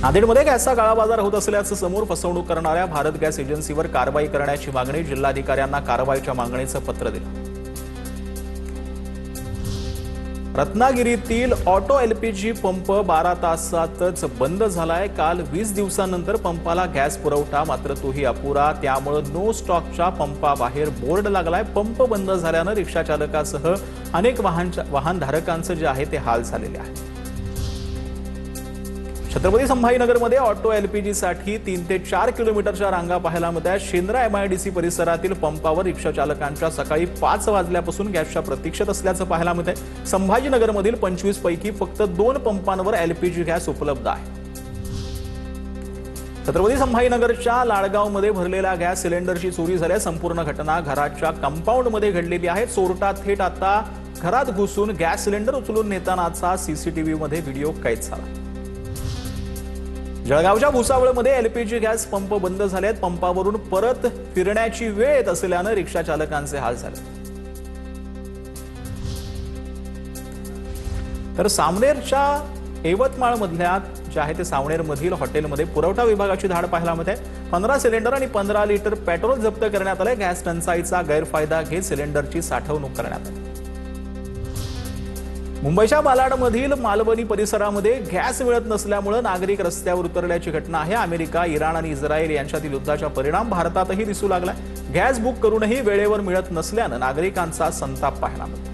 नांदेडमध्ये गॅसचा काळाबाजार होत असल्याचं समोर फसवणूक करणाऱ्या भारत गॅस एजन्सीवर कारवाई करण्याची मागणी जिल्हाधिकाऱ्यांना कारवाईच्या मागणीचं पत्र दिलं। रत्नागिरीतील ऑटो एलपीजी पंप 12 तासातच बंद झालाय। काल 20 दिवसांनंतर पंपाला गॅस पुरवठा मात्र तोही अपुरा, त्यामुळे नो स्टॉकच्या पंपाबाहेर बोर्ड लागलाय। पंप बंद झाल्यानं रिक्षा चालकासह अनेक वाहनधारकांचं जे आहे ते हाल झालेले आहेत। छत्रपती संभाजीनगरमध्ये ऑटो एलपीजीसाठी 3 ते 4 किलोमीटरच्या रांगा पाहायला मिळतात। शेंद्रा एमआयडीसी परिसरातील पंपावर रिक्षा चालकांच्या सकाळी 5 वाजल्यापासून गॅसच्या प्रतीक्षेत असल्याचं पाहायला मिळतंय। संभाजीनगरमधील 25 पैकी फक्त 2 पंपांवर एलपीजी गॅस उपलब्ध आहे। छत्रपती संभाजीनगरच्या लाडगावमध्ये भरलेल्या गॅस सिलेंडरची चोरी झाली। संपूर्ण घटना घराच्या कंपाऊंडमध्ये घडलेली आहे। चोरटा थेट आता घरात घुसून गॅस सिलेंडर उचलून नेतानाचा सीसीटीव्हीमध्ये व्हिडिओ कैद झाला। जळगावच्या भुसावळमध्ये एलपीजी गॅस पंप बंद झालेत। पंपावरून परत फिरण्याची वेळ येत असल्यानं रिक्षा चालकांचे हाल झाले। तर सावनेरच्या यवतमाळमधल्या जे आहे ते सावनेरमधील हॉटेलमध्ये पुरवठा विभागाची धाड पाहायला मिळते। 15 सिलेंडर आणि 15 लिटर पेट्रोल जप्त करण्यात आले। गॅस टंचाईचा गैरफायदा घेत सिलेंडरची साठवणूक करण्यात आली। मुंबईच्या मालाडमधील मालवणी परिसरामध्ये गॅस मिळत नसल्यामुळे नागरिक रस्त्यावर उतरल्याची घटना आहे। अमेरिका, इराण आणि इस्रायल यांच्यातील युद्धाचा परिणाम भारतातही दिसू लागलाय। गॅस बुक करूनही वेळेवर मिळत नसल्यानं नागरिकांचा संताप पाहायला मिळतो।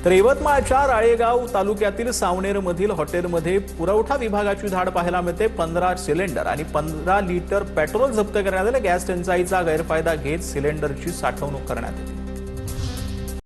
तर यवतमाळच्या राळेगाव तालुक्यातील सावनेरमधील हॉटेलमध्ये पुरवठा विभागाची धाड पाहायला मिळते। 15 सिलेंडर आणि 15 लिटर पेट्रोल जप्त करण्यात आले। गॅस टंचाईचा गैरफायदा घेत सिलेंडरची साठवणूक करण्यात आली।